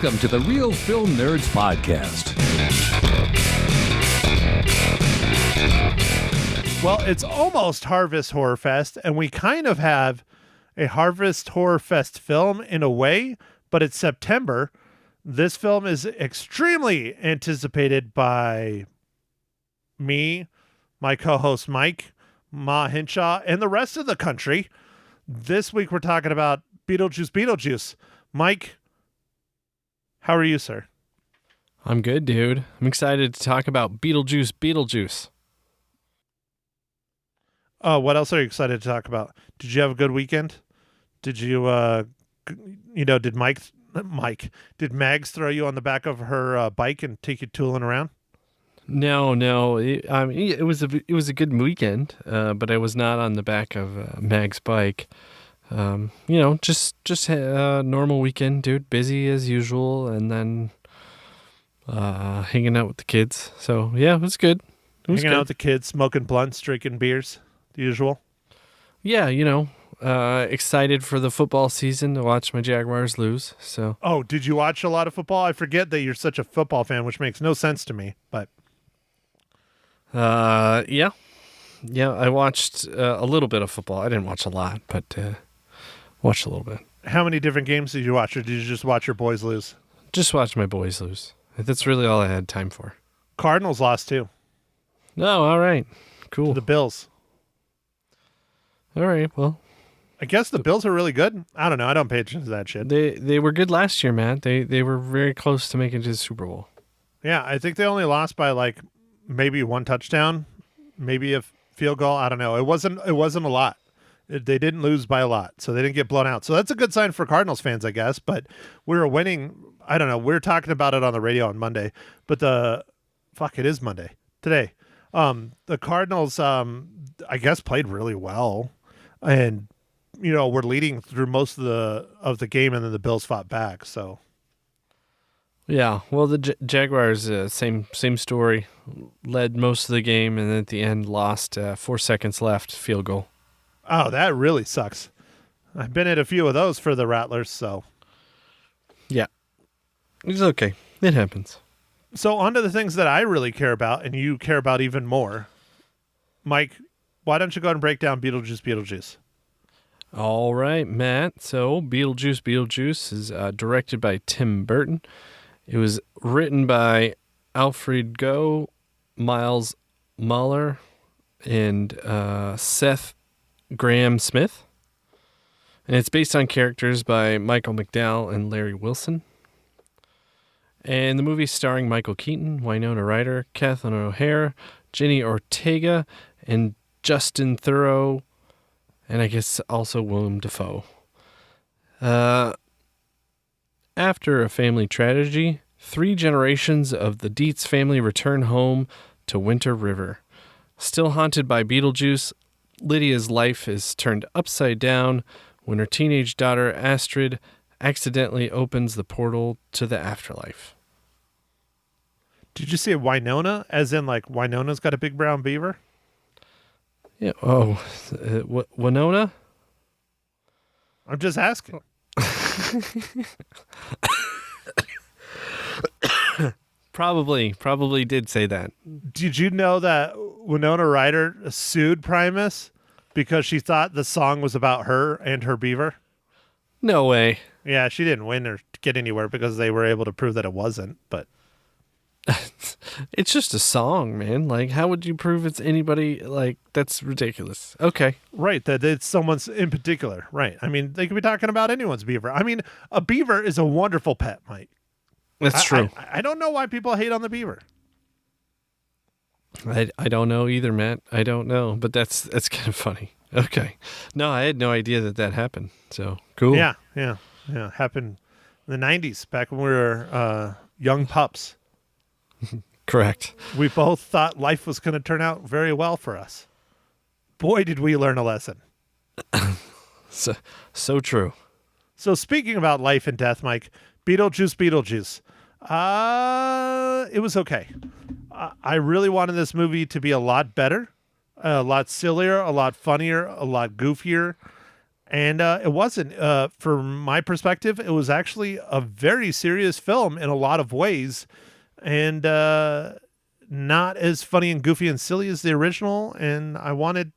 Welcome to the Real Film Nerds Podcast. Well, it's almost Harvest Horror Fest, and we kind of have a Harvest Horror Fest film in a way, but it's September. This film is extremely anticipated by me, my co-host Mike, Ma Hinshaw, and the rest of the country. This week we're talking about Beetlejuice. Mike, how are you, sir? I'm good, dude. I'm excited to talk about Beetlejuice. What else are you excited to talk about? Did you have a good weekend? Did you, did did Mags throw you on the back of her bike and take you tooling around? No. It was a good weekend, but I was not on the back of Mag's bike. Just a normal weekend, dude. Busy as usual, and then hanging out with the kids. So yeah, it was good. Hanging out with the kids, smoking blunts, drinking beers, the usual. Yeah, excited for the football season to watch my Jaguars lose. So. Oh, did you watch a lot of football? I forget that you're such a football fan, which makes no sense to me. But. Yeah, I watched a little bit of football. I didn't watch a lot, but watched a little bit. How many different games did you watch, or did you just watch your boys lose? Just watch my boys lose. That's really all I had time for. Cardinals lost too. Oh, all right. Cool. To the Bills. All right, well. I guess the Bills are really good. I don't know. I don't pay attention to that shit. They were good last year, man. They were very close to making it to the Super Bowl. Yeah, I think they only lost by maybe one touchdown, maybe a field goal. I don't know. It wasn't a lot. They didn't lose by a lot, so they didn't get blown out. So that's a good sign for Cardinals fans, I guess. But we were winning. I don't know. We were talking about it on the radio on Monday, but it is Monday today. The Cardinals, I guess, played really well, and we're leading through most of the game, and then the Bills fought back. So. Yeah, well, the Jaguars, same story, led most of the game, and then at the end lost 4 seconds left, field goal. Oh, that really sucks. I've been at a few of those for the Rattlers, so. Yeah, it's okay. It happens. So on to the things that I really care about, and you care about even more. Mike, why don't you go ahead and break down Beetlejuice? All right, Matt. So Beetlejuice is directed by Tim Burton. It was written by Alfred Goh, Miles Muller, and Seth Grahame-Smith. And it's based on characters by Michael McDowell and Larry Wilson. And the movie's starring Michael Keaton, Winona Ryder, Kathleen O'Hara, Jenny Ortega, and Justin Theroux, and I guess also Willem Dafoe. After a family tragedy, 3 generations of the Dietz family return home to Winter River. Still haunted by Beetlejuice, Lydia's life is turned upside down when her teenage daughter Astrid accidentally opens the portal to the afterlife. Did you say Winona, as in Winona's got a big brown beaver? Yeah. Oh, Winona? I'm just asking. Probably did say that. Did you know that Winona Ryder sued Primus because she thought the song was about her and her beaver? No way. Yeah, she didn't win or get anywhere because they were able to prove that it wasn't, but... It's just a song, man. How would you prove it's anybody? That's ridiculous. Okay. Right, that it's someone's in particular. Right. I mean, they could be talking about anyone's beaver. I mean, a beaver is a wonderful pet, Mike. That's true. I don't know why people hate on the beaver. I don't know either, Matt. I don't know, but that's kind of funny. Okay. No, I had no idea that happened. So, cool. Yeah. Happened in the 90s, back when we were young pups. Correct. We both thought life was going to turn out very well for us. Boy, did we learn a lesson. So true. So speaking about life and death, Mike, Beetlejuice. It was okay. I really wanted this movie to be a lot better, a lot sillier, a lot funnier, a lot goofier. And it wasn't. From my perspective, it was actually a very serious film in a lot of ways, and not as funny and goofy and silly as the original. And I wanted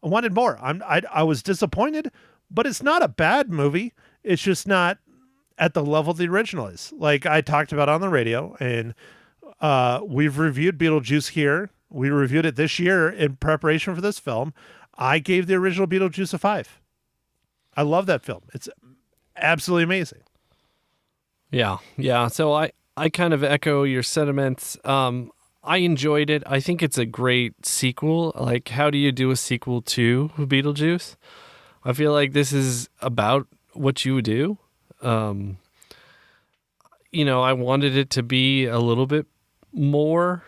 more. I was disappointed, but it's not a bad movie. It's just not at the level the original is. Like I talked about on the radio, and we've reviewed Beetlejuice here. We reviewed it this year in preparation for this film. I gave the original Beetlejuice a 5. I love that film. It's absolutely amazing. Yeah. So I kind of echo your sentiments. I enjoyed it. I think it's a great sequel. Like, how do you do a sequel to Beetlejuice? I feel like this is about what you would do. I wanted it to be a little bit more,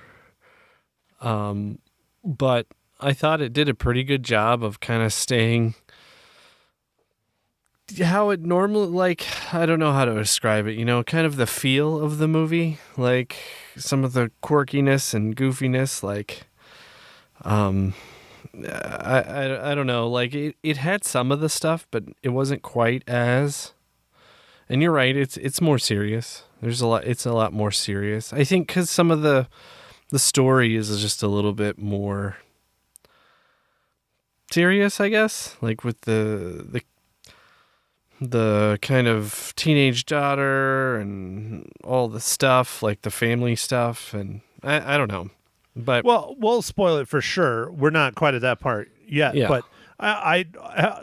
but I thought it did a pretty good job of kind of staying how it normally, like, I don't know how to describe it, kind of the feel of the movie, like some of the quirkiness and goofiness, like, I don't know, like it had some of the stuff, but it wasn't quite as, and you're right, it's more serious. It's a lot more serious. I think because some of the story is just a little bit more serious, I guess, like with the kind of teenage daughter and all the stuff, like the family stuff, and I don't know. But well, we'll spoil it for sure. We're not quite at that part yet. Yeah. But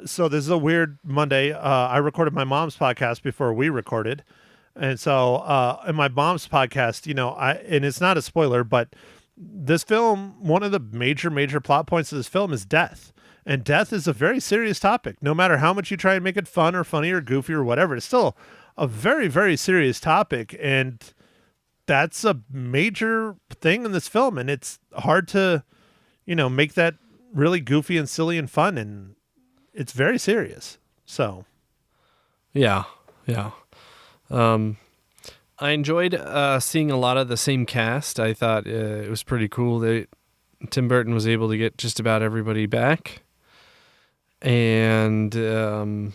so this is a weird Monday. I recorded my mom's podcast before we recorded. And so in my mom's podcast, and it's not a spoiler, but this film, one of the major plot points of this film is death. And death is a very serious topic. No matter how much you try and make it fun or funny or goofy or whatever, it's still a very, very serious topic. And that's a major thing in this film. And it's hard to, make that really goofy and silly and fun. And it's very serious. So. Yeah. I enjoyed seeing a lot of the same cast. I thought it was pretty cool that Tim Burton was able to get just about everybody back. And a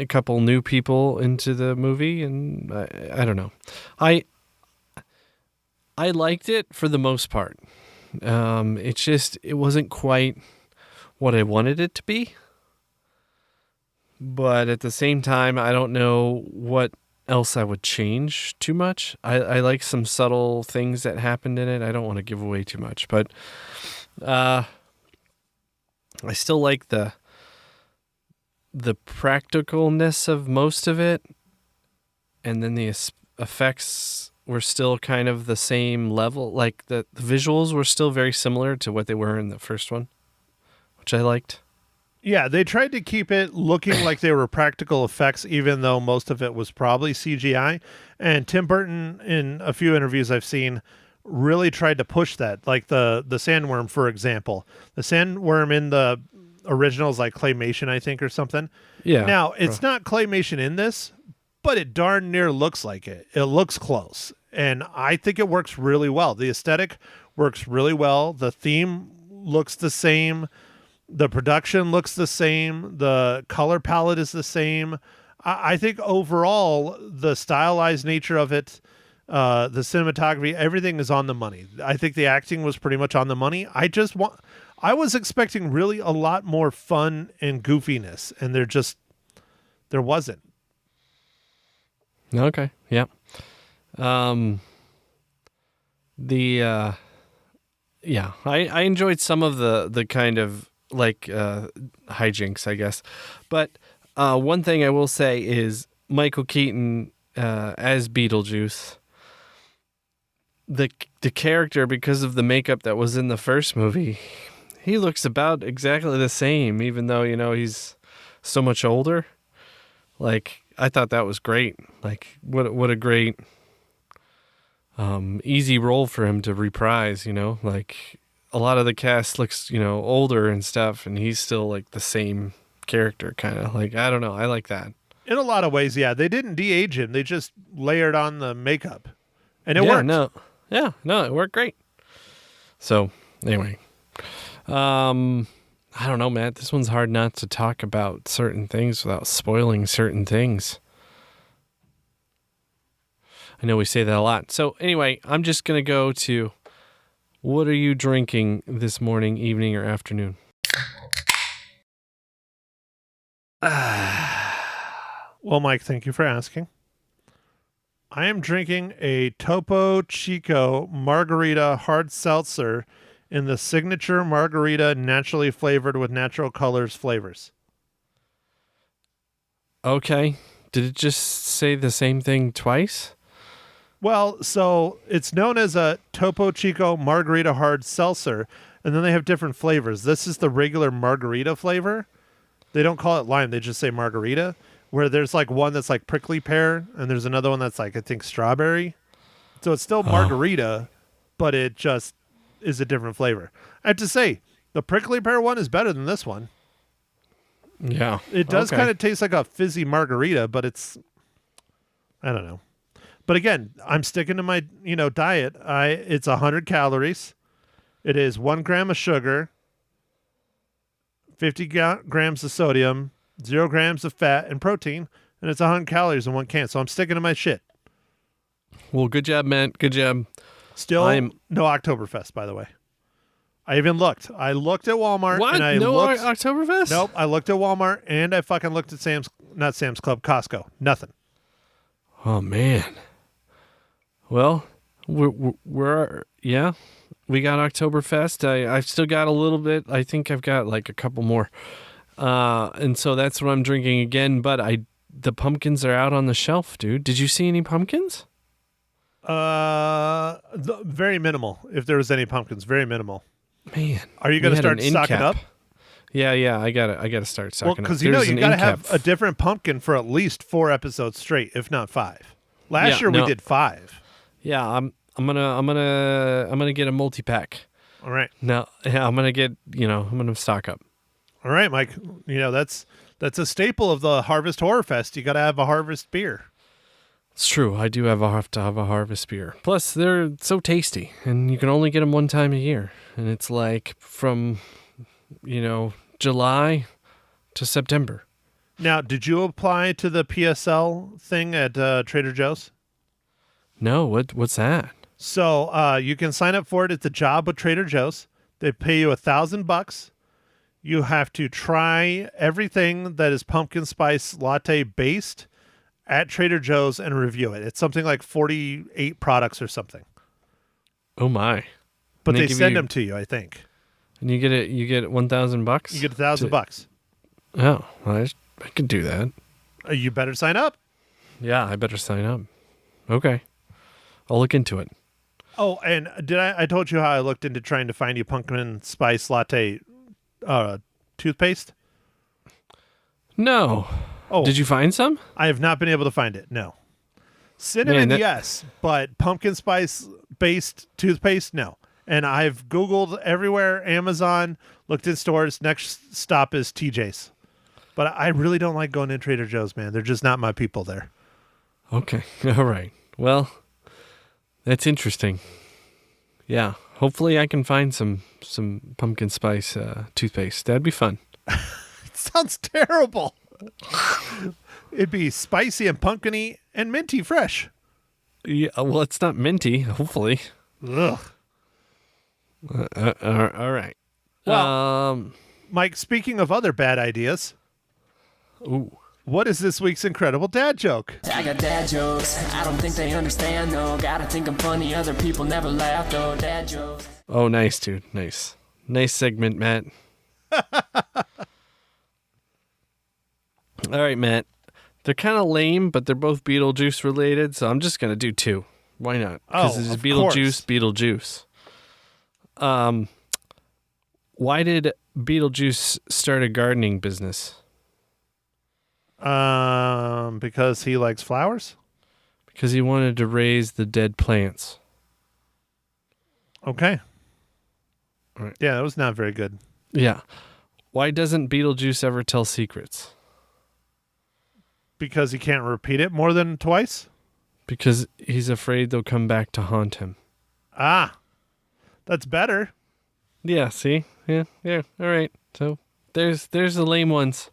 couple new people into the movie, and I don't know. I liked it for the most part. It wasn't quite what I wanted it to be. But at the same time, I don't know what else I would change too much. I like some subtle things that happened in it. I don't want to give away too much, but I still like the practicalness of most of it, and then the effects were still kind of the same level. Like the visuals were still very similar to what they were in the first one, which I liked. Yeah, they tried to keep it looking like they were practical effects, even though most of it was probably CGI. And Tim Burton, in a few interviews I've seen, really tried to push that. Like the sandworm, for example. The sandworm in the original is like claymation, I think, or something. Yeah. Now, it's not claymation in this, but it darn near looks like it. It looks close. And I think it works really well. The aesthetic works really well. The theme looks the same. The production looks the same. The color palette is the same. I think overall, the stylized nature of it, the cinematography, everything is on the money. I think the acting was pretty much on the money. I was expecting really a lot more fun and goofiness, and there wasn't. Okay. Yeah. I enjoyed some of the kind of like hijinks, I guess. But one thing I will say is Michael Keaton as Beetlejuice, the character, because of the makeup that was in the first movie, he looks about exactly the same, even though, he's so much older. Like, I thought that was great. Like, what a great easy role for him to reprise, like a lot of the cast looks, older and stuff, and he's still like the same character, kind of like, I don't know. I like that. In a lot of ways, yeah. They didn't de-age him. They just layered on the makeup, and it worked. It worked great. So anyway, how I don't know, Matt. This one's hard not to talk about certain things without spoiling certain things. I know we say that a lot. So anyway, I'm just going to go to, what are you drinking this morning, evening, or afternoon? Well, Mike, thank you for asking. I am drinking a Topo Chico Margarita Hard Seltzer in the signature margarita naturally flavored with natural colors flavors. Okay. Did it just say the same thing twice? Well, so it's known as a Topo Chico Margarita Hard Seltzer, and then they have different flavors. This is the regular margarita flavor. They don't call it lime, they just say margarita, where there's like one that's like prickly pear, and there's another one that's like, I think, strawberry. So it's still margarita, but it just is a different flavor. I have to say, the prickly pear one is better than this one. Yeah. It does kind of taste like a fizzy margarita, but it's, I don't know. But again, I'm sticking to my, diet. It's 100 calories. It is 1 gram of sugar, 50 grams of sodium, 0 grams of fat and protein, and it's 100 calories in one can. So I'm sticking to my shit. Well, good job, Matt. Good job. Still, no Oktoberfest, by the way. I even looked. I looked at Walmart. What? And I no looked, Oktoberfest? Nope. I looked at Walmart and I fucking looked at Costco. Nothing. Oh, man. Well, we're yeah, we got Oktoberfest. I've still got a little bit. I think I've got like a couple more. And so that's what I'm drinking again. But the pumpkins are out on the shelf, dude. Did you see any pumpkins? Very minimal. If there was any pumpkins, very minimal. Man, are you going to start stocking up? Yeah. I gotta start stocking up. Because you got to have a different pumpkin for at least 4 episodes straight, if not 5. Last year we did 5. Yeah, I'm gonna get a multi-pack. All right. Now, yeah, I'm gonna stock up. All right, Mike. That's a staple of the Harvest Horror Fest. You got to have a Harvest beer. It's true. I do have to have a Harvest beer. Plus, they're so tasty, and you can only get them one time a year, and it's like from, July to September. Now, did you apply to the PSL thing at Trader Joe's? No, what's that? So you can sign up for it. It's a job with Trader Joe's. They pay you $1,000. You have to try everything that is pumpkin spice latte based at Trader Joe's and review it. It's something like 48 products or something. Oh my! But they send them to you, I think. And you get it. You get $1,000. You get $1,000. Oh, well, I could do that. You better sign up. Yeah, I better sign up. Okay. I'll look into it. Oh, and I told you how I looked into trying to find you pumpkin spice latte toothpaste? No. Oh. Did you find some? I have not been able to find it, no. Cinnamon, yes, but pumpkin spice based toothpaste, no. And I've Googled everywhere, Amazon, looked in stores. Next stop is TJ's. But I really don't like going to Trader Joe's, man. They're just not my people there. Okay. All right. Well, that's interesting. Yeah. Hopefully I can find some pumpkin spice toothpaste. That'd be fun. It sounds terrible. It'd be spicy and pumpkin-y and minty fresh. Yeah. Well, it's not minty, hopefully. Ugh. All right. Well, Mike, speaking of other bad ideas. Ooh. What is this week's incredible dad joke? I got dad jokes. I don't think they understand, though. Gotta think I'm funny. Other people never laugh, though. Dad jokes. Oh, nice, dude. Nice. Nice segment, Matt. All right, Matt. They're kind of lame, but they're both Beetlejuice related, so I'm just going to do 2. Why not? Because it's Beetlejuice. Why did Beetlejuice start a gardening business? Because he likes flowers? Because he wanted to raise the dead plants. Okay. All right. Yeah, that was not very good. Yeah. Why doesn't Beetlejuice ever tell secrets? Because he can't repeat it more than twice? Because he's afraid they'll come back to haunt him. Ah, that's better. Yeah, see? Yeah, all right. So There's the lame ones.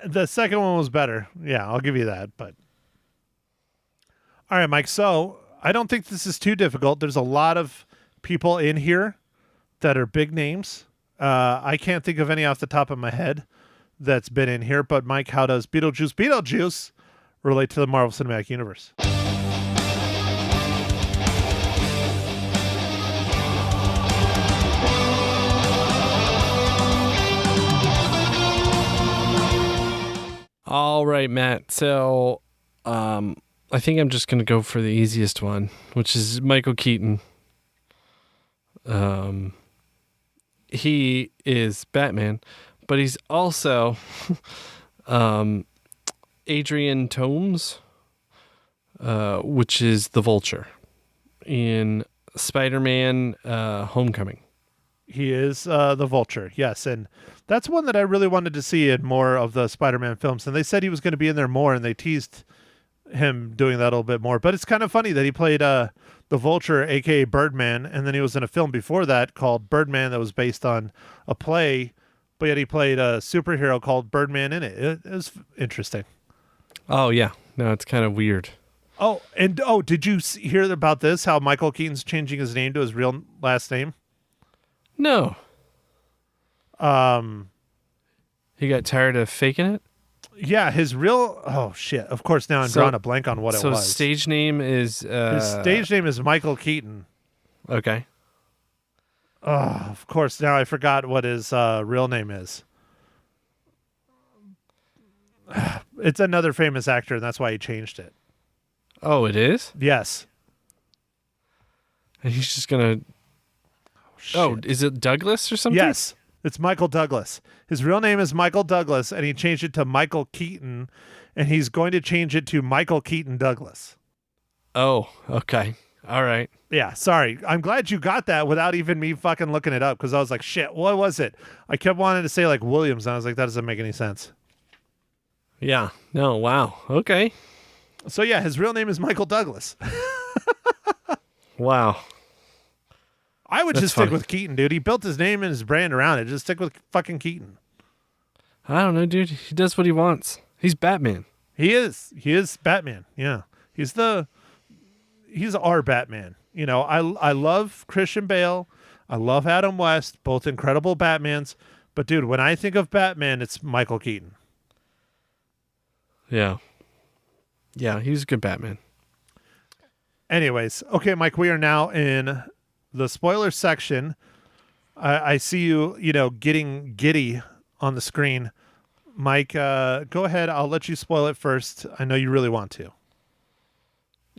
The second one was better. Yeah, I'll give you that. But all right, Mike. So I don't think this is too difficult. There's a lot of people in here that are big names. I can't think of any off the top of my head that's been in here. But Mike, how does Beetlejuice relate to the Marvel Cinematic Universe? All right, Matt. So, I think I'm just gonna go for the easiest one, which is Michael Keaton. He is Batman, but he's also Adrian Toomes, which is the Vulture in Spider-Man: Homecoming. He is the Vulture, yes, and that's one that I really wanted to see in more of the Spider-Man films. And they said he was going to be in there more, and they teased him doing that a little bit more. But it's kind of funny that he played the Vulture, aka Birdman, and then he was in a film before that called Birdman that was based on a play, but yet he played a superhero called Birdman in it. It was interesting. Oh yeah, no, it's kind of weird. Oh, and did you hear about this? How Michael Keaton's changing his name to his real last name? No. He got tired of faking it? Yeah, his real... Oh, shit. Of course, now I'm drawing a blank on what it was. So stage name is... His stage name is Michael Keaton. Okay. Oh, of course, now I forgot what his real name is. It's another famous actor, and that's why he changed it. Oh, it is? Yes. And he's just going to... Oh, is it Douglas or something? Yes, it's Michael Douglas. His real name is Michael Douglas, and he changed it to Michael Keaton, and he's going to change it to Michael Keaton Douglas. Oh, okay. All right. Yeah, sorry. I'm glad you got that without even me fucking looking it up, because I was like, shit, what was it? I kept wanting to say like Williams, and I was like, that doesn't make any sense. Yeah. No, wow. Okay. So yeah, his real name is Michael Douglas. Wow. I would That's just stick funny. with Keaton, dude. He built his name and his brand around it. Just stick with fucking Keaton. I don't know, dude. He does what he wants. He's Batman. He is. He is Batman. Yeah. He's our Batman. You know, I love Christian Bale. I love Adam West, both incredible Batmans. But dude, when I think of Batman, it's Michael Keaton. Yeah. Yeah, he's a good Batman. Anyways, okay, Mike, we are now in the spoiler section. I see you, getting giddy on the screen. Mike, go ahead. I'll let you spoil it first. I know you really want to.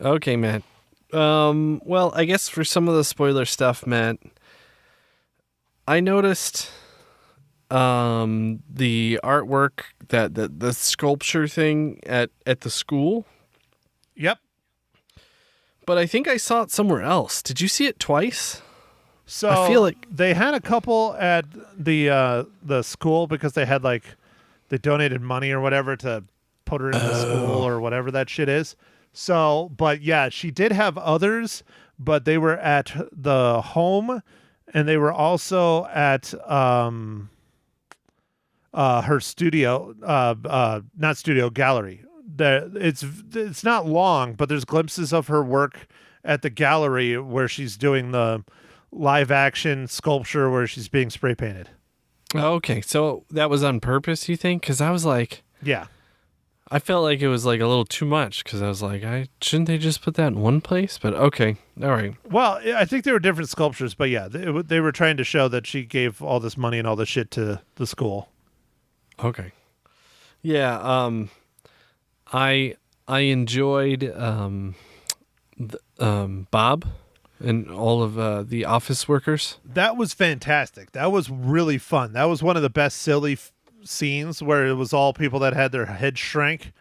Okay, Matt. Well, I guess for some of the spoiler stuff, Matt, I noticed the artwork, that the sculpture thing at the school. Yep. But I think I saw it somewhere else. Did you see it twice? So I feel like they had a couple at the school because they had they donated money or whatever to put her in the school or whatever that shit is. So, but yeah, she did have others, but they were at the home, and they were also at her studio, not studio, gallery. It's not long, but there's glimpses of her work at the gallery where she's doing the live action sculpture where she's being spray painted. okay, so that was on purpose, you think? Because I was like, Yeah. I felt like it was like a little too much because I was like, shouldn't they just put that in one place? But okay, all right. Well, I think they were different sculptures, but yeah, they were trying to show that she gave all this money and all this shit to the school. Okay. Yeah, I enjoyed Bob and all of the office workers. That was fantastic. That was really fun. That was one of the best silly scenes where it was all people that had their heads shrank.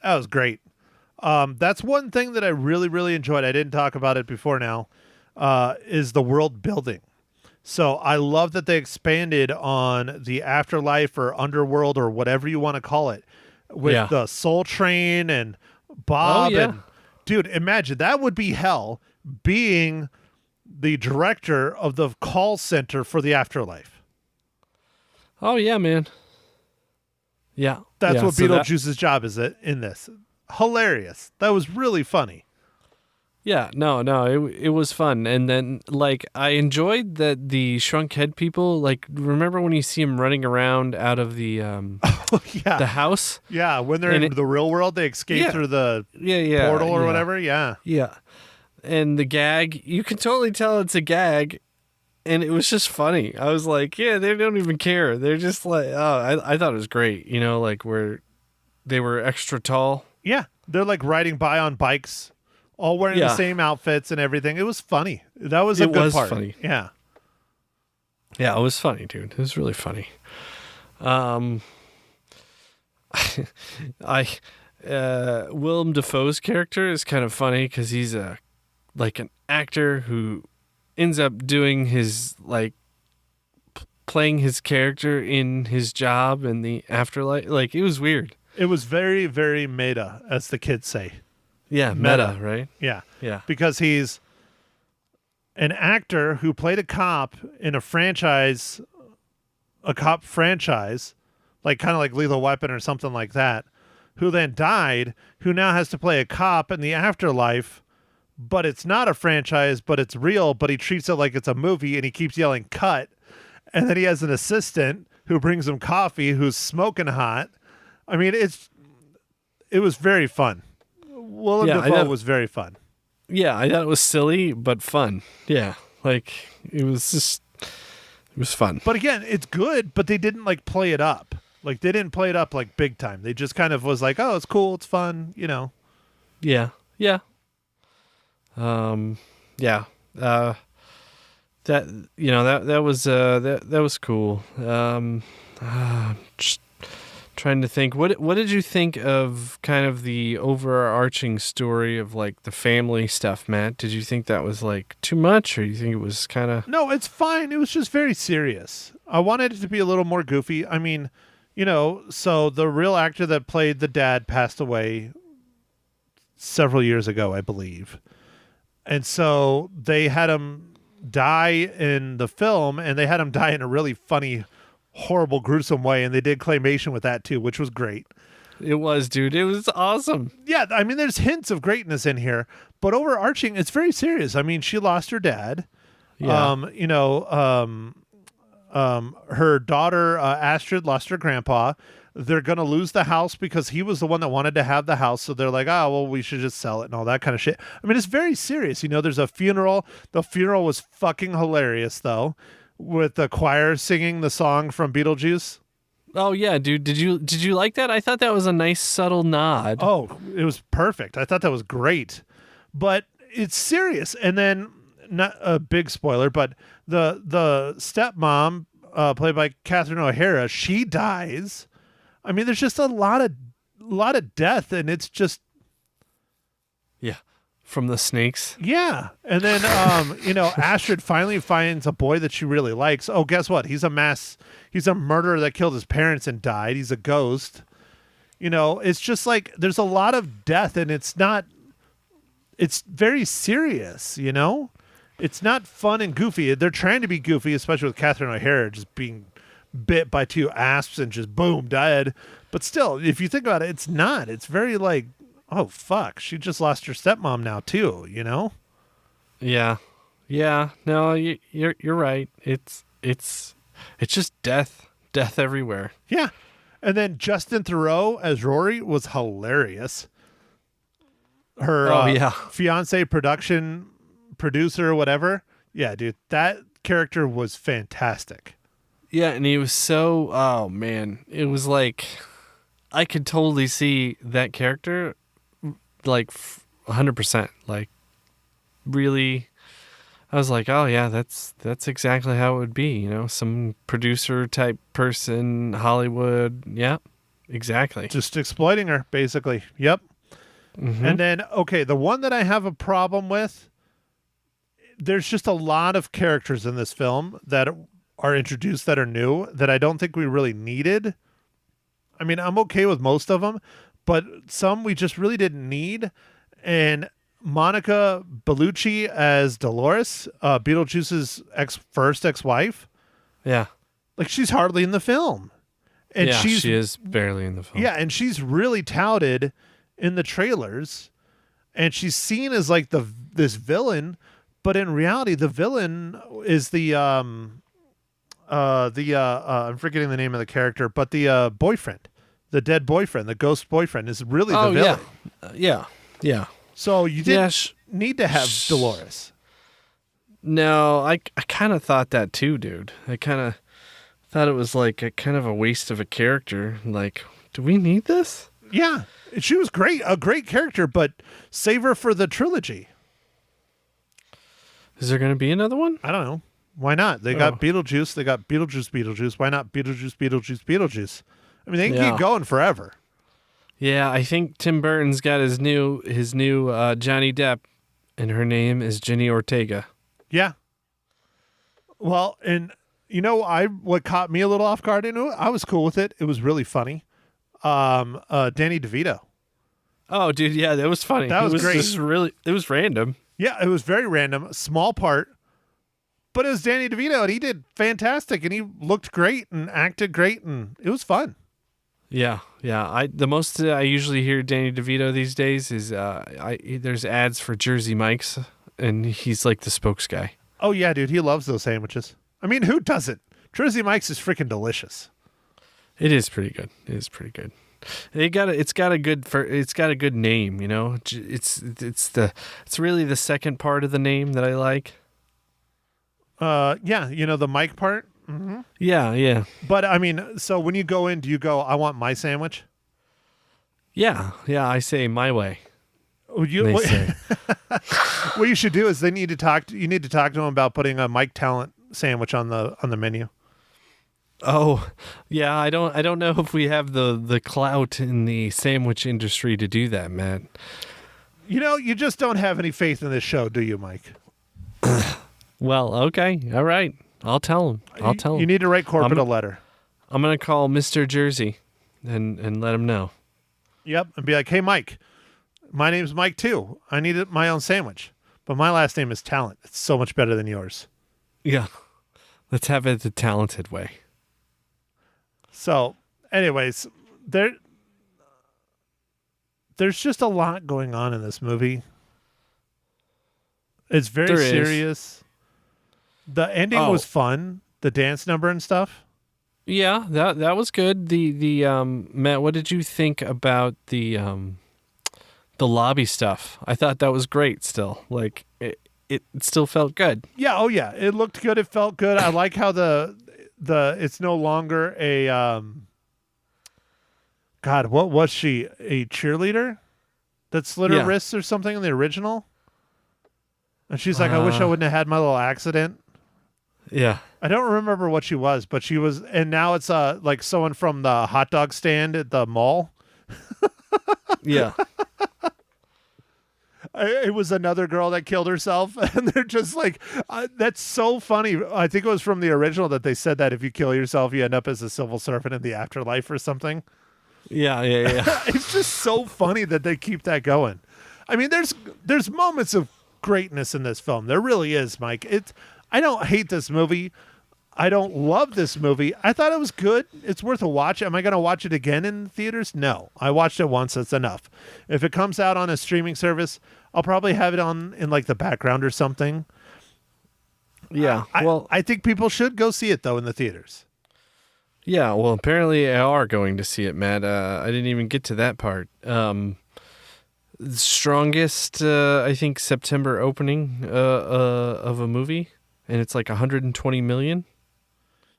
That was great. That's one thing that I really, really enjoyed. I didn't talk about it before now, is the world building. So I love that they expanded on the afterlife or underworld or whatever you want to call it with the Soul Train and Bob. Oh, yeah. And dude, imagine that would be hell being the director of the call center for the afterlife. Oh yeah, man. Yeah. That's yeah, what so that- Beetlejuice's job is in this. Hilarious. That was really funny. Yeah, no, it was fun, and then like I enjoyed that the shrunk head people. Like, remember when you see them running around out of the Oh, yeah. the house? Yeah, when they're And in the real world, they escape Yeah. through the Yeah, portal or yeah. whatever. Yeah. Yeah, and the gag, you can totally tell it's a gag, and it was just funny. I was like, yeah, they don't even care. They're just like, oh, I thought it was great. You know, like where they were extra tall. Yeah. They're like riding by on bikes, all wearing the Yeah. same outfits and everything. It was funny. That was a It good was part. funny. Yeah. Yeah, it was funny, dude. It was really funny. Willem Dafoe's character is kind of funny because he's an actor who ends up doing his playing his character in his job in the afterlife. Like, it was weird. It was very, very meta, as the kids say. Yeah, meta, right? Yeah. Yeah. Because he's an actor who played a cop in a cop franchise, like kind of like Lethal Weapon or something like that, who then died, who now has to play a cop in the afterlife, but it's not a franchise, but it's real, but he treats it like it's a movie and he keeps yelling cut. And then he has an assistant who brings him coffee who's smoking hot. I mean, it was very fun. Willem Dafoe was very fun. Yeah, I thought it was silly but fun. Yeah, like it was fun. But again, it's good, but they didn't like play it up. Like they didn't play it up like big time. They just kind of was like, oh, it's cool, it's fun, you know. Yeah. Yeah. Yeah. That that was cool. Just trying to think. What did you think of kind of the overarching story of like the family stuff, Matt? Did you think that was like too much, or you think it was kind of? No, it's fine. It was just very serious. I wanted it to be a little more goofy. I mean, you know, so the real actor that played the dad passed away several years ago, I believe. And so they had him die in the film, and they had him die in a really funny, horrible, gruesome way, and they did claymation with that too, which was great. It was, dude. It was awesome. Yeah, I mean, there's hints of greatness in here, but overarching, it's very serious. I mean, she lost her dad. Yeah. You know, her daughter Astrid lost her grandpa. They're gonna lose the house because he was the one that wanted to have the house. So they're like, oh, well, we should just sell it and all that kind of shit. I mean, it's very serious. You know, there's a funeral. The funeral was fucking hilarious, though, with the choir singing the song from Beetlejuice. Oh yeah, dude. Did you like that? I thought that was a nice subtle nod. Oh, it was perfect. I thought that was great, but it's serious. And then, not a big spoiler, but the stepmom, played by Catherine O'Hara, she dies. I mean, there's just a lot of death, and it's just Yeah. From the snakes. yeah. And then you know, Astrid finally finds a boy that she really likes. Oh, guess what? He's a murderer that killed his parents and died. He's a ghost. You know, it's just like there's a lot of death, and it's very serious, you know? It's not fun and goofy. They're trying to be goofy, especially with Catherine O'Hara just being bit by two asps and just boom, dead. But still, if you think about it, it's not. It's very like, oh fuck, she just lost her stepmom now too, you know? Yeah. Yeah. No, you're right. It's just death everywhere. Yeah. And then Justin Theroux as Rory was hilarious. Her fiance, producer, whatever. Yeah, dude, that character was fantastic. Yeah, and he was so, oh man, it was like I could totally see that character like 100%. Like really, I was like, oh yeah, that's exactly how it would be, you know, some producer type person, Hollywood. Yeah, exactly. Just exploiting her, basically. Yep. Mm-hmm. And then, okay, the one that I have a problem with, there's just a lot of characters in this film that are introduced that are new that I don't think we really needed. I mean, I'm okay with most of them, but some we just really didn't need. And Monica Bellucci as Dolores, Beetlejuice's first ex-wife. Yeah. Like she's hardly in the film. And yeah, she is barely in the film. Yeah, and she's really touted in the trailers, and she's seen as like this villain, but in reality, the villain is I'm forgetting the name of the character, but the boyfriend, the dead boyfriend, the ghost boyfriend, is really the villain. Yeah. So you didn't need to have Dolores. No, I kind of thought that too, dude. I kind of thought it was like a kind of a waste of a character. Like, do we need this? Yeah, she was a great character, but save her for the trilogy. Is there going to be another one? I don't know. Why not? They got Beetlejuice. They got Beetlejuice. Why not Beetlejuice? I mean, they can keep going forever. Yeah, I think Tim Burton's got his new Johnny Depp, and her name is Jenny Ortega. Yeah. Well, and what caught me a little off guard into it, I was cool with it. It was really funny. Danny DeVito. Oh, dude, yeah, that was funny. That was great. It was random. Yeah, it was very random, small part, but it was Danny DeVito, and he did fantastic, and he looked great and acted great, and it was fun. Yeah. The most I usually hear Danny DeVito these days is there's ads for Jersey Mike's, and he's like the spokes guy. Oh yeah, dude, he loves those sandwiches. I mean, who doesn't? Jersey Mike's is freaking delicious. It is pretty good. It's got a good name, you know. It's really the second part of the name that I like. Yeah, the Mike part. Mm-hmm. Yeah. But I mean, so when you go in, do you go, I want my sandwich? Yeah. I say my way. What you should do is you need to talk to them about putting a Mike Talent sandwich on the menu. Oh, yeah. I don't know if we have the clout in the sandwich industry to do that, Matt. You just don't have any faith in this show, do you, Mike? Well, okay. All right. I'll tell him. You need to write corporate a letter. I'm going to call Mr. Jersey and let him know. Yep. And be like, hey, Mike, my name's Mike too. I need my own sandwich, but my last name is Talent. It's so much better than yours. Yeah. Let's have it the talented way. So, anyways, there's just a lot going on in this movie. It's very serious. The ending was fun. The dance number and stuff. Yeah, that was good. The Matt, what did you think about the lobby stuff? I thought that was great still. Like it still felt good. Yeah, oh yeah. It looked good, it felt good. I like how the it's no longer a God, what was she? A cheerleader that slit her wrists or something in the original? And she's like, I wish I wouldn't have had my little accident. Yeah. I don't remember what she was, but she was, and now it's like someone from the hot dog stand at the mall. Yeah. It was another girl that killed herself, and they're just like, that's so funny. I think it was from the original that they said that if you kill yourself, you end up as a civil servant in the afterlife or something. Yeah. It's just so funny that they keep that going. I mean, there's moments of greatness in this film. There really is, Mike. I don't hate this movie. I don't love this movie. I thought it was good. It's worth a watch. Am I going to watch it again in theaters? No. I watched it once. That's enough. If it comes out on a streaming service, I'll probably have it on in like the background or something. Yeah. I think people should go see it though in the theaters. Yeah. Well, apparently I are going to see it, Matt. I didn't even get to that part. Strongest, I think, September opening of a movie, and it's like 120 million.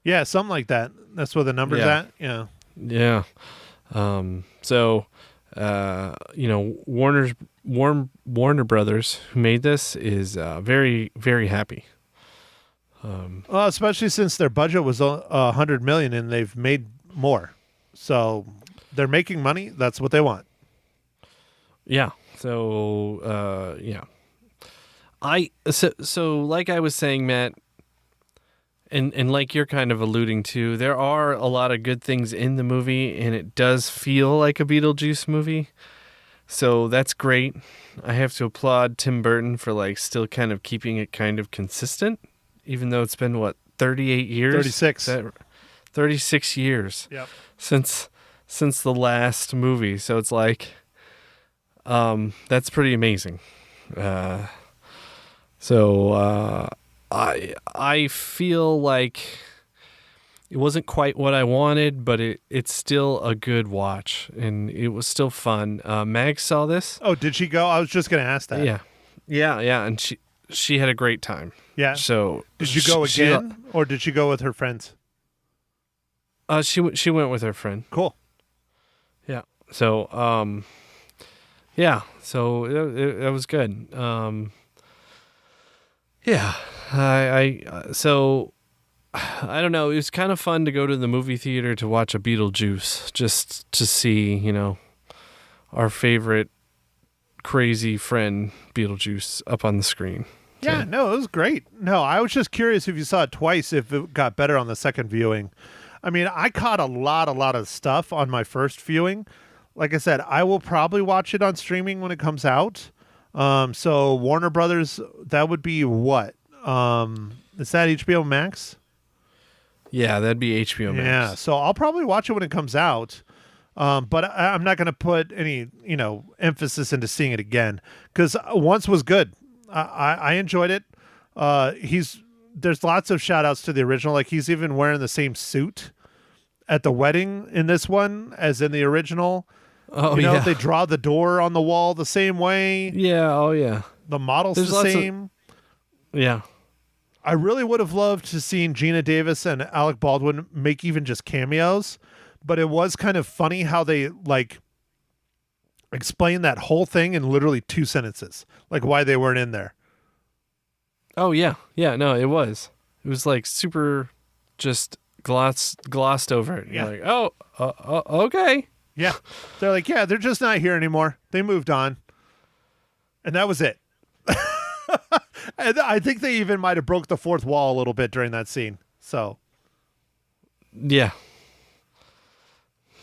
Yeah, something like that. That's where the number's at. Yeah. Yeah. So, Warner Brothers, who made this, is very, very happy. Well, especially since their budget was 100 million and they've made more, so they're making money. That's what they want. Yeah. So, yeah. So like I was saying, Matt, and like you're kind of alluding to, there are a lot of good things in the movie, and it does feel like a Beetlejuice movie. So that's great. I have to applaud Tim Burton for like still kind of keeping it kind of consistent, even though it's been 38 years? 36. 36 years Yep. since the last movie. So it's like, that's pretty amazing. I feel like it wasn't quite what I wanted, but it's still a good watch, and it was still fun. Mag saw this. Oh, did she go? I was just going to ask that. Yeah, and she had a great time. Yeah. So Did you go again, or did she go with her friends? She went with her friend. Cool. Yeah. So yeah. So it was good. Yeah. So I don't know. It was kind of fun to go to the movie theater to watch a Beetlejuice, just to see, our favorite crazy friend Beetlejuice up on the screen. Yeah, no, it was great. No, I was just curious if you saw it twice, if it got better on the second viewing. I mean, I caught a lot of stuff on my first viewing. Like I said, I will probably watch it on streaming when it comes out. So Warner Brothers, that would be what? Is that HBO Max? Yeah, that'd be HBO Max. Yeah, so I'll probably watch it when it comes out. But I'm not going to put any, emphasis into seeing it again, because once was good. I enjoyed it. There's lots of shout outs to the original. Like, he's even wearing the same suit at the wedding in this one as in the original. Oh, yeah. They draw the door on the wall the same way. Yeah. Oh, yeah. The model's There's the same. Yeah. I really would have loved to seen Gina Davis and Alec Baldwin make even just cameos, but it was kind of funny how they explain that whole thing in literally 2 sentences, like why they weren't in there. Oh, yeah. Yeah, no, it was like super just glossed over it. Yeah. You're like, okay. Yeah. They're like, yeah, they're just not here anymore. They moved on. And that was it. And I think they even might have broke the fourth wall a little bit during that scene. So. Yeah.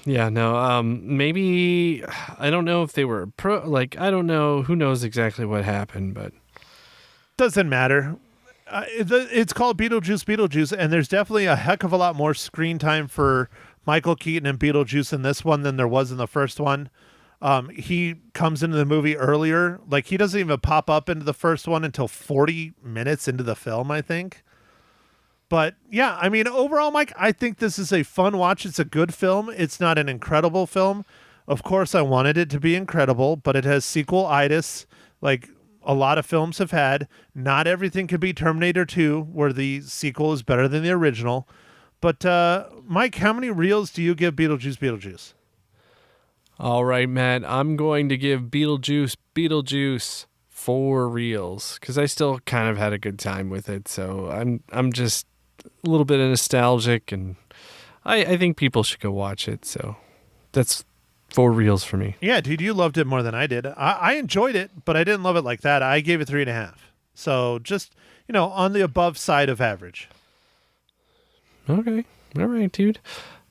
Yeah, no, maybe, I don't know if they were I don't know, who knows exactly what happened, but. Doesn't matter. It's called Beetlejuice, and there's definitely a heck of a lot more screen time for Michael Keaton and Beetlejuice in this one than there was in the first one. He comes into the movie earlier. Like, he doesn't even pop up into the first one until 40 minutes into the film, I think. But yeah, I mean, overall, Mike, I think this is a fun watch. It's a good film. It's not an incredible film. Of course, I wanted it to be incredible, but it has sequel-itis, like a lot of films have had. Not everything can be Terminator 2, where the sequel is better than the original. But Mike, how many reels do you give Beetlejuice? All right, Matt, I'm going to give Beetlejuice 4 reels, because I still kind of had a good time with it. So I'm just a little bit nostalgic, and I think people should go watch it. So that's 4 reels for me. Yeah, dude, you loved it more than I did. I enjoyed it, but I didn't love it like that. I gave it 3.5. So just, on the above side of average. Okay. All right, dude.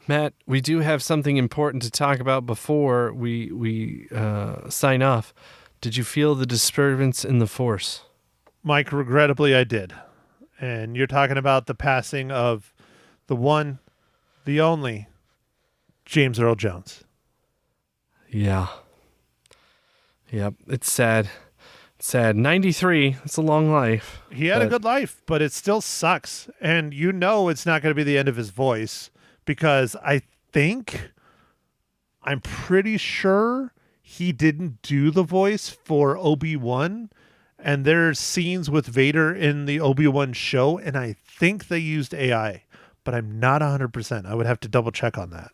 Matt, we do have something important to talk about before we sign off. Did you feel the disturbance in the force? Mike, regrettably, I did. And you're talking about the passing of the one, the only, James Earl Jones. Yeah. Yep. It's sad. It's sad. 93. It's a long life. He had a good life, but it still sucks. And it's not going to be the end of his voice, because I'm pretty sure he didn't do the voice for Obi-Wan. And there's scenes with Vader in the Obi-Wan show, and I think they used AI, but I'm not 100%. I would have to double check on that.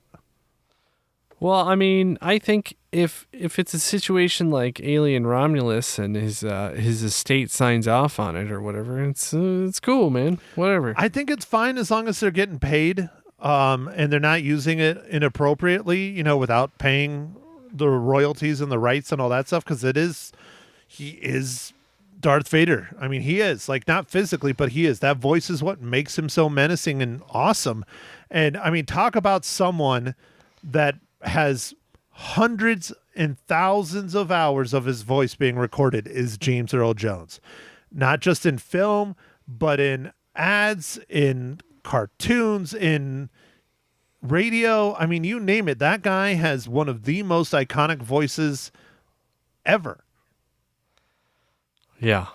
Well, I mean, I think if it's a situation like Alien Romulus and his estate signs off on it or whatever, it's cool, man. Whatever. I think it's fine as long as they're getting paid, and they're not using it inappropriately, without paying the royalties and the rights and all that stuff, because he is Darth Vader. I mean, he is, like, not physically, but he is. That voice is what makes him so menacing and awesome. And I mean, talk about someone that has hundreds and thousands of hours of his voice being recorded is James Earl Jones. Not just in film, but in ads, in cartoons, in radio. I mean, you name it. That guy has one of the most iconic voices ever. Yeah.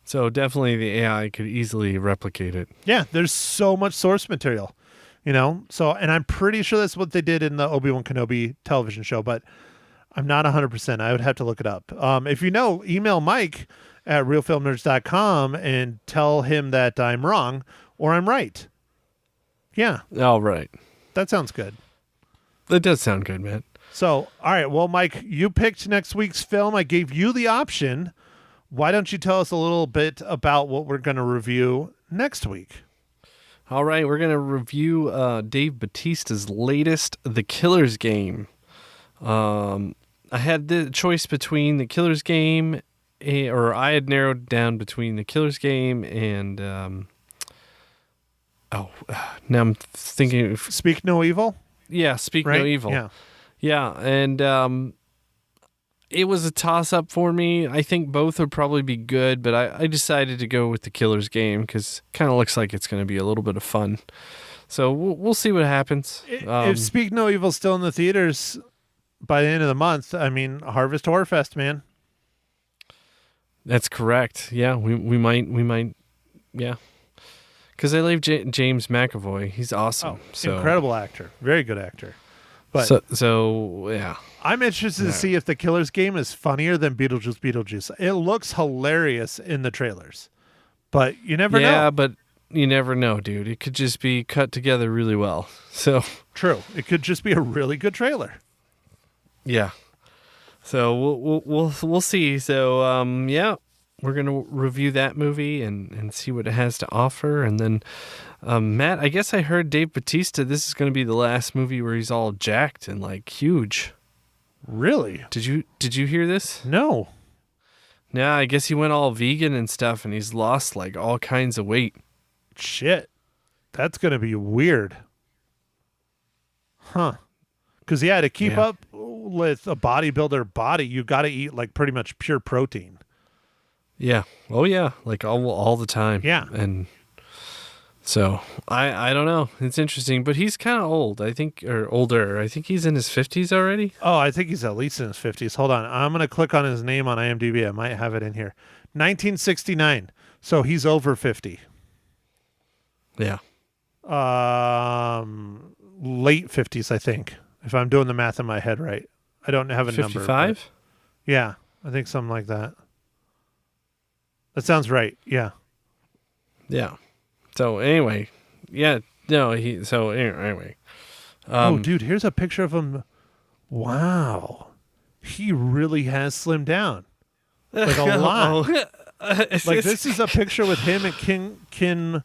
So definitely the AI could easily replicate it. Yeah, there's so much source material, So, and I'm pretty sure that's what they did in the Obi-Wan Kenobi television show, but I'm not 100%. I would have to look it up. If you know, email Mike at realfilmnerds.com and tell him that I'm wrong or I'm right. Yeah. All right. That sounds good. That does sound good, man. So, all right. Well, Mike, you picked next week's film. I gave you the option. Why don't you tell us a little bit about what we're going to review next week? All right. We're going to review Dave Bautista's latest, The Killer's Game. I had the choice between The Killer's Game, or I had narrowed down between The Killer's Game and, now I'm thinking. Speak No Evil? Yeah, Speak right? No Evil. Yeah. Yeah, and it was a toss-up for me. I think both would probably be good, but I decided to go with The Killer's Game because it kind of looks like it's going to be a little bit of fun. So we'll see what happens. If Speak No Evil's still in the theaters by the end of the month, I mean, Harvest Horror Fest, man. That's correct. Yeah, we might, yeah. Because I love James McAvoy. He's awesome. Incredible actor. Very good actor. But so yeah. I'm interested to see if The Killer's Game is funnier than Beetlejuice. It looks hilarious in the trailers. But you never know. Yeah, but you never know, dude. It could just be cut together really well. So true. It could just be a really good trailer. Yeah. So we'll see. So yeah, we're gonna review that movie and see what it has to offer. And then Matt, I guess I heard Dave Bautista. This is gonna be the last movie where he's all jacked and like huge. Really? Did you hear this? No. Yeah, I guess he went all vegan and stuff, and he's lost like all kinds of weight. Shit, that's gonna be weird. Huh? Because to keep up with a bodybuilder body, you got to eat like pretty much pure protein. Yeah. Oh yeah. Like all the time. Yeah. And so I don't know. It's interesting, but he's kind of old. I think, or older. I think he's in his 50s already. Oh, I think he's at least in his 50s. Hold on, I'm gonna click on his name on IMDb. I might have it in here. 1969. So he's over 50. Yeah. Late 50s, I think. If I'm doing the math in my head right. I don't have a 55? number. 55? Yeah, I think something like that. That sounds right. Yeah. Yeah. So anyway, yeah, no, anyway. Oh, dude, here's a picture of him. Wow. He really has slimmed down. Like a lot. Like this is a picture with him and Ken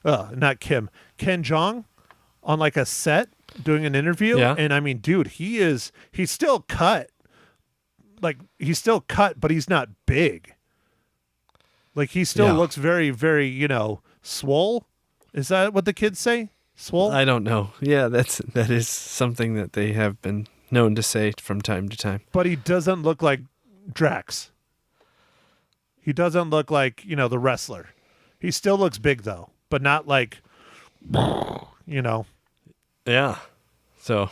Jeong on like a set doing an interview. Yeah. And I mean, dude, he's still cut. Like he's still cut, but he's not big. Like he still looks very, very, swole. Is that what the kids say? Swole? I don't know. Yeah, that is something that they have been known to say from time to time. But he doesn't look like Drax. He doesn't look like, the wrestler. He still looks big though, but not like, Yeah. So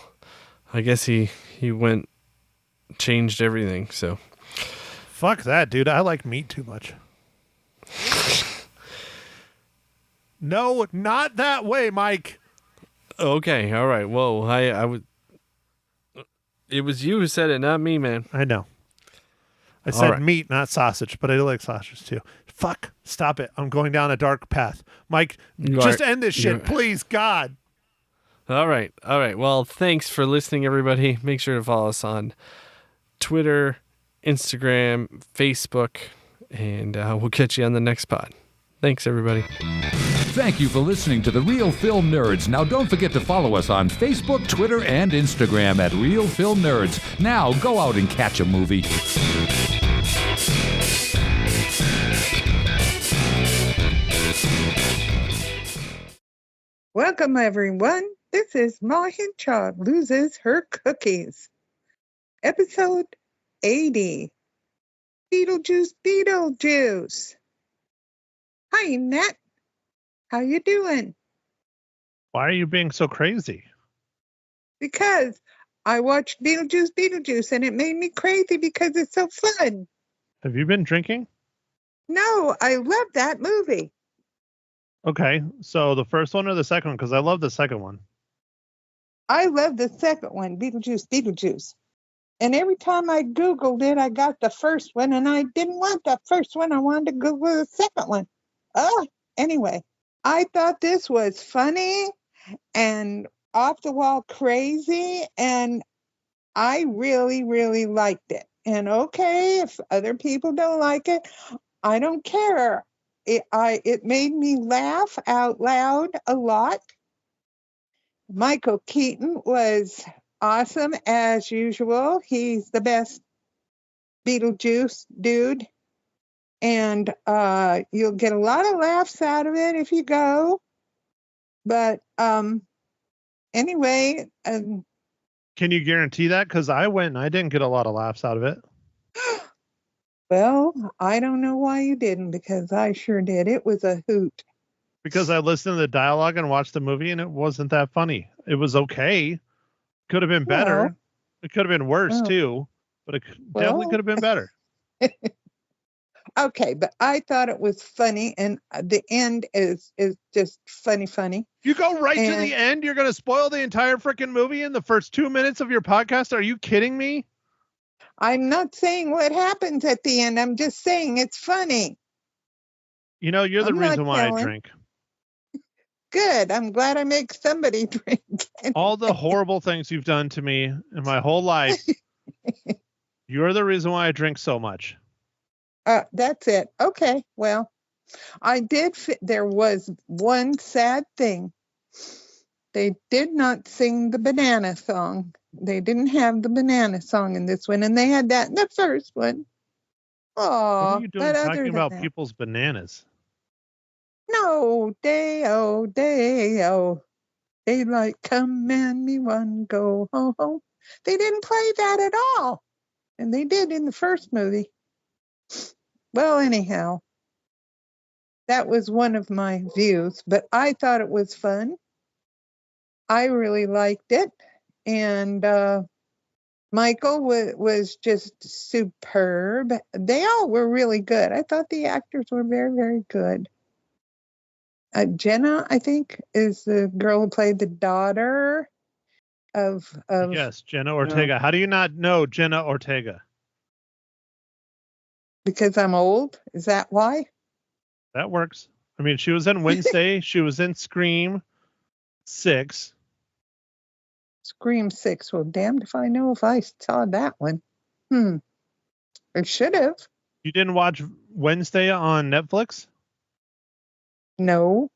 I guess he changed everything. So fuck that, dude. I like meat too much. No, not that way, Mike. Okay, all right. Whoa, I would. It was you who said it, not me, man. I know. I said meat, not sausage, but I do like sausage too. Fuck, stop it. I'm going down a dark path. Mike, just end this shit, please, God. All right. Well, thanks for listening, everybody. Make sure to follow us on Twitter, Instagram, Facebook, and we'll catch you on the next pod. Thanks, everybody. Thank you for listening to The Real Film Nerds. Now, don't forget to follow us on Facebook, Twitter, and Instagram at Real Film Nerds. Now, go out and catch a movie. Welcome, everyone. This is Ma Hinchard Loses Her Cookies. Episode 80. Beetlejuice. Hi, Matt. How you doing? Why are you being so crazy? Because I watched Beetlejuice, and it made me crazy because it's so fun. Have you been drinking? No, I love that movie. Okay, so the first one or the second one? Because I love the second one. I love the second one, Beetlejuice. And every time I Googled it, I got the first one, and I didn't want that first one. I wanted to Google the second one. Oh, anyway, I thought this was funny and off the wall crazy, and I really, really liked it. And okay, if other people don't like it, I don't care. It made me laugh out loud a lot. Michael Keaton was awesome as usual. He's the best Beetlejuice dude. And you'll get a lot of laughs out of it if you go. But anyway, Can you guarantee that? Because I went and I didn't get a lot of laughs out of it. well, I don't know why you didn't, because I sure did. It was a hoot. Because I listened to the dialogue and watched the movie, and it wasn't that funny. It was okay. Could have been better. Well, It could have been worse too, but it definitely well, could have been better. okay, but I thought it was funny, and the end is just funny. You go right to And the end. You're going to spoil the entire freaking movie in the first 2 minutes of your podcast. Are you kidding me? I'm not saying what happens at the end. I'm just saying it's funny. You know, you're the I'm not reason why I telling. drink. Good. I'm glad I make somebody drink. All the horrible things you've done to me in my whole life. You're the reason why I drink so much. That's it. Okay. Well, I did. There was one sad thing. They did not sing the banana song. They didn't have the banana song in this one, and they had that in the first one. What Oh, are you doing talking about people's bananas? No, day-o, day-o. Daylight come and me one go home. They didn't play that at all. And they did in the first movie. Well, anyhow, that was one of my views, but I thought it was fun. I really liked it. And Michael was just superb. They all were really good. I thought the actors were very, very good. Jenna, I think, is the girl who played the daughter of Yes, Jenna Ortega. How do you not know Jenna Ortega? Because I'm old. Is that why? That works. I mean, she was in Wednesday. She was in Scream 6. Scream 6. Well, damned if I know if I saw that one. I should have. You didn't watch Wednesday on Netflix? No.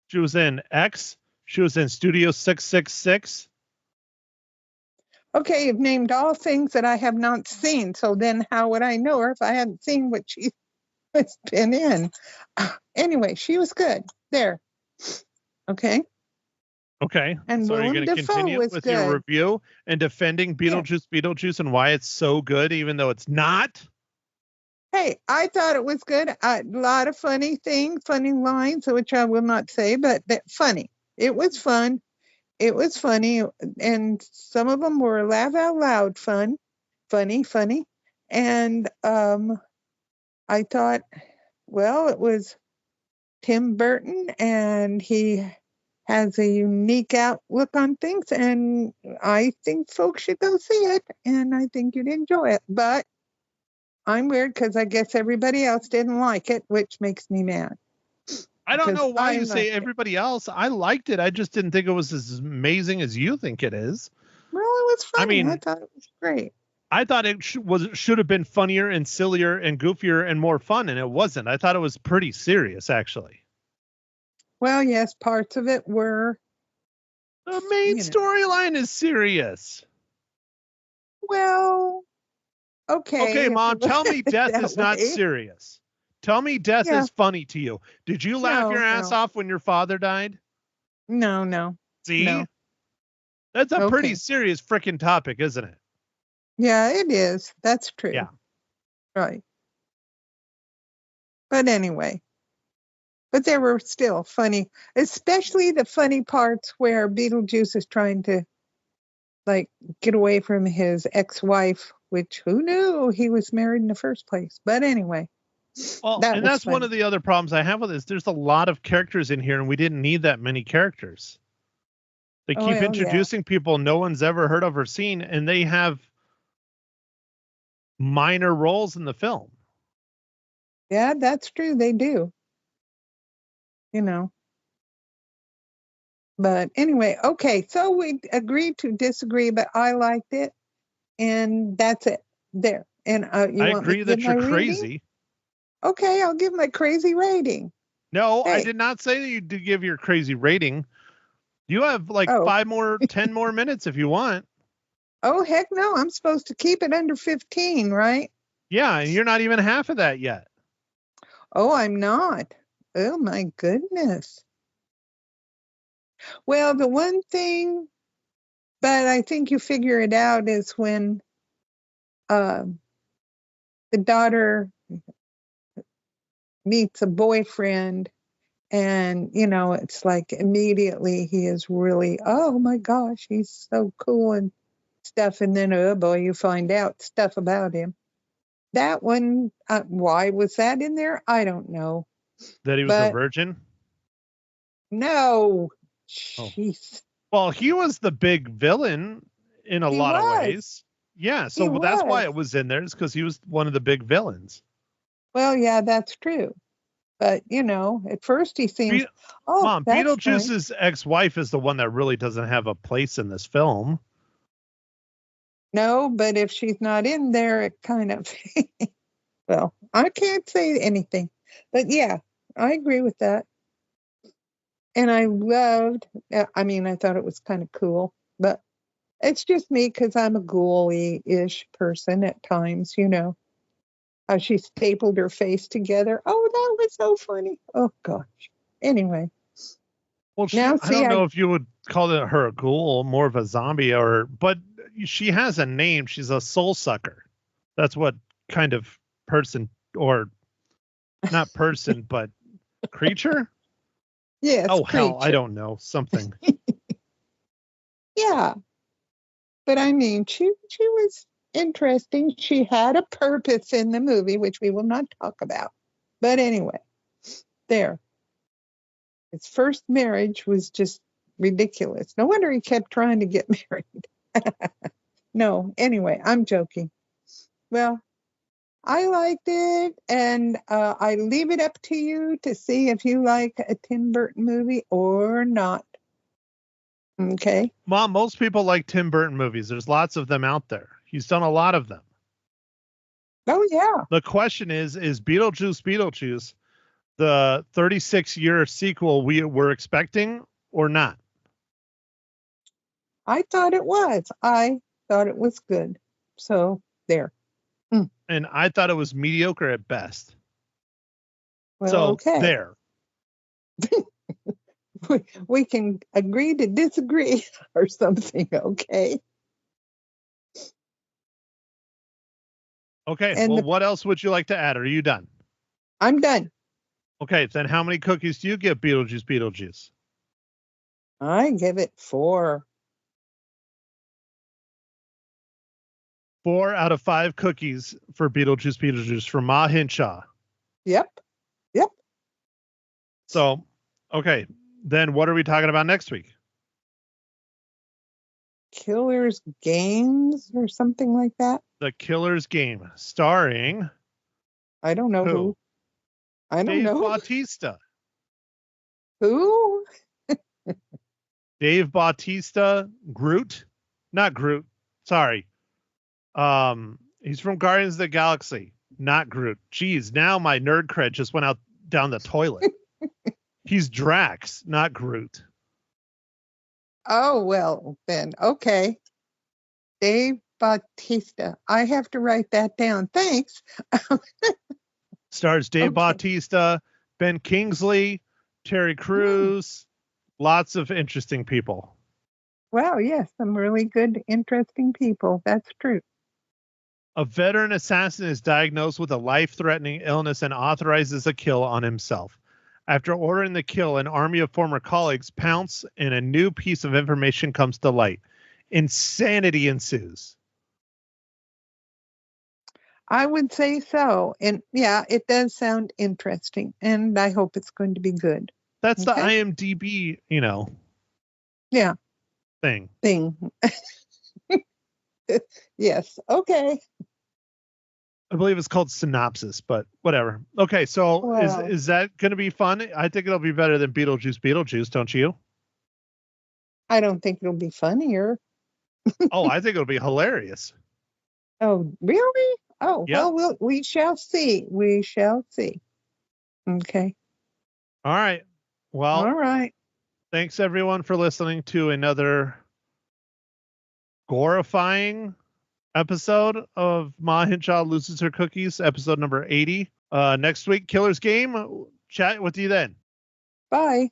She was in X. She was in Studio 666. Okay, you've named all things that I have not seen. So then how would I know her if I hadn't seen what she has been in? Anyway, she was good. There. Okay. Okay. And so are you Willem going to Dafoe continue was with good. your review and defending Beetlejuice and why it's so good, even though it's not? Hey, I thought it was good. A lot of funny things, funny lines, which I will not say, but funny. It was fun. It was funny. And some of them were laugh out loud funny. And I thought, well, it was Tim Burton, and he has a unique outlook on things. And I think folks should go see it. And I think you'd enjoy it. But I'm weird because I guess everybody else didn't like it, which makes me mad. I don't know why you say liked it. everybody else. I liked it. I just didn't think it was as amazing as you think it is. Well, it was funny. I mean, I thought it was great. I thought it should have been funnier and sillier and goofier and more fun, and it wasn't. I thought it was pretty serious, actually. Well, yes, parts of it were. The main storyline is serious. Well, okay. Okay, Mom, tell me death that is not way. serious. Tell me death Yeah. is funny to you. Did you laugh your ass off when your father died? No. See? No. That's a pretty Okay. serious freaking topic, isn't it? Yeah, it is. That's true. Yeah. Right. But anyway, But they were still funny, especially the funny parts where Beetlejuice is trying to like get away from his ex-wife, which who knew he was married in the first place. But anyway, Well, that and was that's one funny. of the other problems I have with this. There's a lot of characters in here, and we didn't need that many characters. They Oh, keep well, yeah. introducing people no one's ever heard of or seen, and they have minor roles in the film. Yeah, that's true. They do. You know. But anyway, okay. So we agreed to disagree, but I liked it, and that's it. There. And you I want me agree to that give you're my rating? crazy. Okay, I'll give my crazy rating. No, I Hey. did not say that you did give your crazy rating. You have like Oh. 10 more minutes if you want. Oh, heck no. I'm supposed to keep it under 15, right? Yeah, and you're not even half of that yet. Oh, I'm not. Oh, my goodness. Well, the one thing, but I think you figure it out, is when the daughter meets a boyfriend, and, you know, it's like immediately he is really, oh my gosh, he's so cool and stuff. And then, oh boy, you find out stuff about him. That one, why was that in there? I don't know. That he was a But virgin? no. Oh. Jeez. Well, he was the big villain in a He lot of was. ways. Yeah, He so that's why was. it was in there, is because he was one of the big villains. Well, yeah, that's true. But, you know, at first he seems, Mom, that's nice. Beetlejuice's ex-wife is the one that really doesn't have a place in this film. No, but if she's not in there, it kind of, well, I can't say anything. But yeah, I agree with that. And I loved, I thought it was kind of cool, but it's just me because I'm a ghouly-ish person at times, you know. How she stapled her face together. Oh, that was so funny. Oh, gosh. Anyway. Well, Now, I don't know if you would call her a ghoul, more of a zombie, but she has a name. She's a soul sucker. That's what kind of person, or not person, but creature? Yes. Oh, creature. hell, I don't know. Something. Yeah. But I mean, she was interesting. She had a purpose in the movie, which we will not talk about. But anyway, there. His first marriage was just ridiculous. No wonder he kept trying to get married. No, anyway, I'm joking. Well, I liked it, and I leave it up to you to see if you like a Tim Burton movie or not. Okay. Mom, most people like Tim Burton movies. There's lots of them out there. He's done a lot of them. Oh, yeah. The question is Beetlejuice the 36-year sequel we were expecting or not? I thought it was. I thought it was good. So there. And I thought it was mediocre at best. Well, so okay. There. We can agree to disagree or something, okay? Okay. And well, what else would you like to add? Are you done? I'm done. Okay. Then how many cookies do you give Beetlejuice? I give it 4. 4 out of 5 cookies for Beetlejuice from Ma Hinshaw. Yep. So, okay. Then what are we talking about next week? Killer's Games or something like that. The Killer's Game, starring I don't know who. I don't Dave know. Bautista. Who? Dave Bautista, Groot. Not Groot. Sorry. He's from Guardians of the Galaxy. Not Groot. Jeez, now my nerd cred just went out down the toilet. He's Drax, not Groot. Oh, well, then, okay. Dave Bautista. I have to write that down. Thanks. Stars Dave Bautista, Ben Kingsley, Terry Crews, lots of interesting people. Wow, yes, some really good, interesting people. That's true. A veteran assassin is diagnosed with a life-threatening illness and authorizes a kill on himself. After ordering the kill, an army of former colleagues pounce and a new piece of information comes to light. Insanity ensues. I would say so. And yeah, it does sound interesting. And I hope it's going to be good. That's Okay. the IMDb, Yeah. thing. Yes. Okay. I believe it's called Synopsis, but whatever. Okay, so Wow. is that going to be fun? I think it'll be better than Beetlejuice, don't you? I don't think it'll be funnier. Oh, I think it'll be hilarious. Oh, really? Oh, Yep. well, we shall see. We shall see. Okay. All right. Well, All right. thanks everyone for listening to another gorifying episode of Ma Hinshaw Loses Her Cookies, episode number 80. Next week, Killer's Game. Chat with you then. Bye.